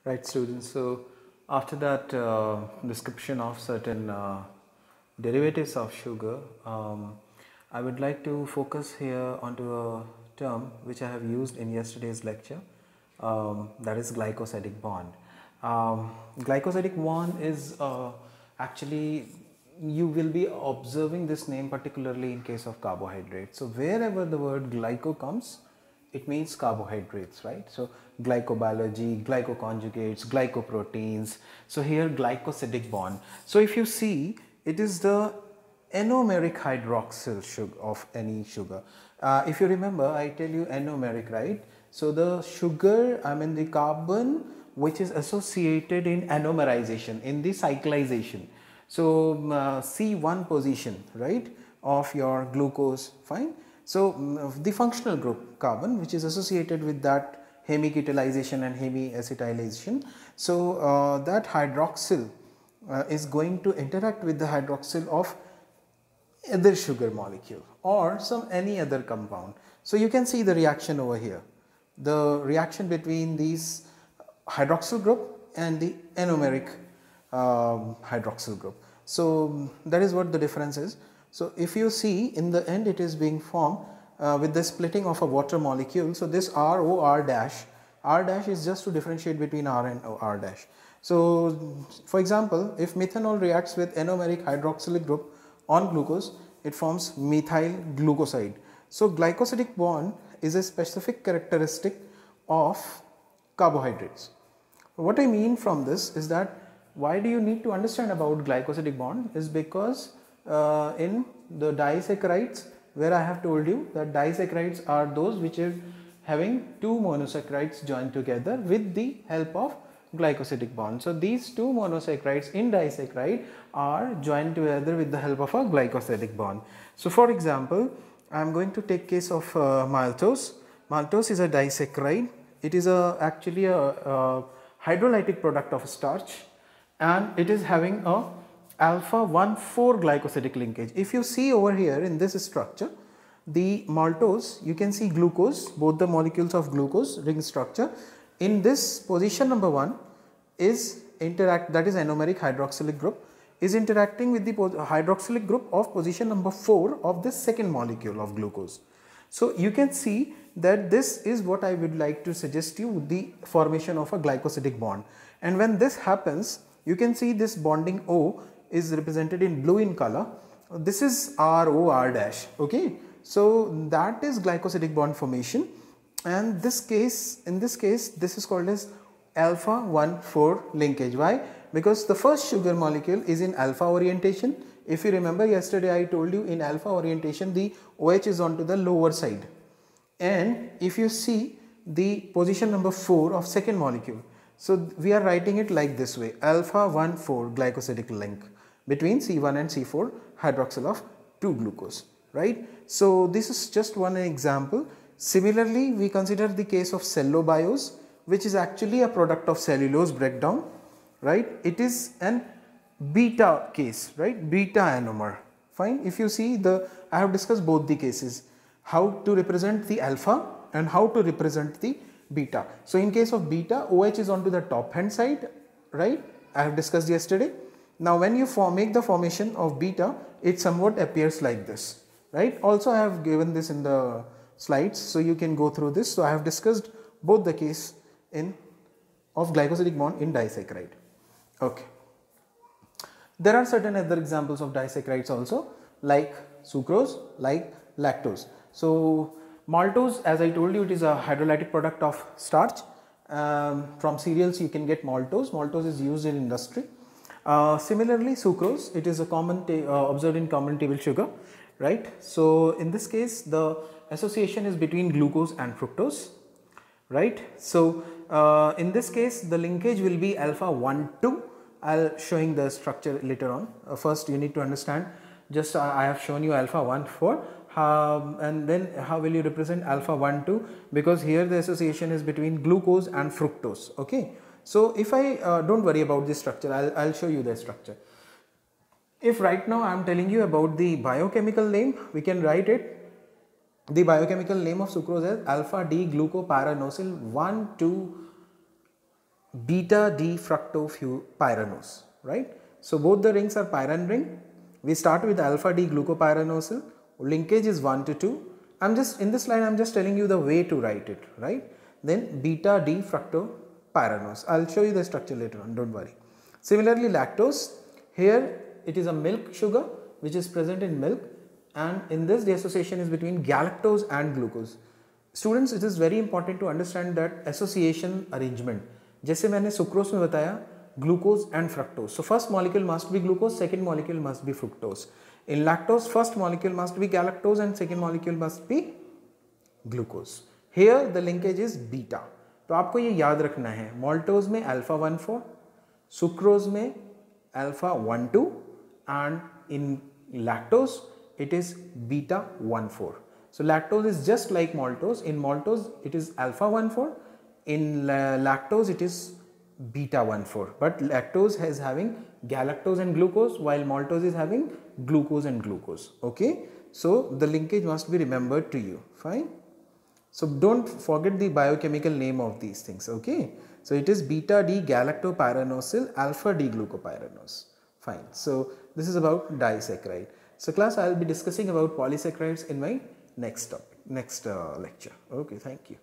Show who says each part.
Speaker 1: Right, students. So after that description of certain derivatives of sugar, I would like to focus here onto a term which I have used in yesterday's lecture, that is glycosidic bond. Glycosidic bond is actually, you will be observing this name particularly in case of carbohydrates. So wherever the word glyco comes, it means carbohydrates, right? So glycobiology, glycoconjugates, glycoproteins. So here glycosidic bond. So if you see, it is the anomeric hydroxyl sugar of any sugar. If you remember, I tell you anomeric, right? So the sugar, I mean the carbon which is associated in anomerization, in the cyclization. So C1 position, right, of your glucose, fine. So the functional group carbon which is associated with that hemiketalization and hemiacetylation. So that hydroxyl is going to interact with the hydroxyl of other sugar molecule or some any other compound. So you can see the reaction over here, the reaction between these hydroxyl group and the anomeric hydroxyl group. So that is what the difference is. So if you see, in the end it is being formed with the splitting of a water molecule. So this ROR dash, R dash is just to differentiate between R and R dash. So for example, if methanol reacts with anomeric hydroxylic group on glucose, it forms methyl glucoside. So glycosidic bond is a specific characteristic of carbohydrates. What I mean from this is that why do you need to understand about glycosidic bond is because in the disaccharides, where I have told you that disaccharides are those which are having two monosaccharides joined together with the help of glycosidic bond. So these two monosaccharides in disaccharide are joined together with the help of a glycosidic bond. So for example, I am going to take case of maltose. Maltose is a disaccharide. It is actually a hydrolytic product of starch, and it is having a alpha 1,4 glycosidic linkage. If you see over here in this structure, the maltose, you can see glucose, both the molecules of glucose ring structure. In this position number 1 is that is anomeric hydroxylic group is interacting with the hydroxylic group of position number 4 of this second molecule of glucose. So you can see that this is what I would like to suggest you, the formation of a glycosidic bond. And when this happens, you can see this bonding O is represented in blue in color. This is ROR dash, okay. So that is glycosidic bond formation, and in this case this is called as alpha 1,4 linkage. Why? Because the first sugar molecule is in alpha orientation. If you remember, yesterday I told you in alpha orientation the OH is onto the lower side, and if you see the position number 4 of second molecule, so we are writing it like this way: alpha 1,4 glycosidic link between C1 and C4 hydroxyl of 2-glucose, right? So this is just one example. Similarly, we consider the case of cellobiose, which is actually a product of cellulose breakdown, right? It is an beta case, right? Beta anomer, fine. If you see, I have discussed both the cases, how to represent the alpha and how to represent the beta. So in case of beta, OH is onto the top hand side, right? I have discussed yesterday. Now when you make the formation of beta, it somewhat appears like this, right? Also I have given this in the slides, so you can go through this. So I have discussed both the case of glycosidic bond in disaccharide. Okay. There are certain other examples of disaccharides also, like sucrose, like lactose. So maltose, as I told you, it is a hydrolytic product of starch. From cereals you can get maltose. Maltose is used in industry. Similarly, sucrose, it is a common observed in common table sugar, right? So in this case, the association is between glucose and fructose, right? So in this case, the linkage will be alpha 1,2. I'll showing the structure later on. First you need to understand, just I have shown you alpha 1,4, and then how will you represent alpha 1,2, because here the association is between glucose and fructose, okay. So if I don't worry about this structure, I'll show you the structure. If right now I am telling you about the biochemical name, we can write it. The biochemical name of sucrose is alpha D glucopyranosyl 1,2 beta D fructopyranose, right? So both the rings are pyran ring. We start with alpha D glucopyranosyl. Linkage is 1 to 2. I'm just in this slide, I'm just telling you the way to write it, right? Then beta D fructopyranose. I'll show you the structure later on, don't worry. Similarly, lactose, here it is a milk sugar which is present in milk, and in this the association is between galactose and glucose. Students, it is very important to understand that association arrangement. जैसे मैंने sucrose में बताया glucose and fructose. So first molecule must be glucose, second molecule must be fructose. In lactose, first molecule must be galactose and second molecule must be glucose. Here the linkage is beta. तो आपको ये याद रखना है. Maltose में alpha 1,4, sucrose में alpha 1,2 and in lactose it is beta 1,4. So lactose is just like maltose. In maltose it is alpha 1,4. In lactose it is beta 1,4. But lactose is having galactose and glucose, while maltose is having glucose and glucose. Okay. So the linkage must be remembered to you. Fine. So don't forget the biochemical name of these things. Okay. So it is beta D galactopyranosyl alpha D glucopyranose. Fine. So this is about disaccharide. So class, I will be discussing about polysaccharides in my next topic, next lecture. Okay, thank you.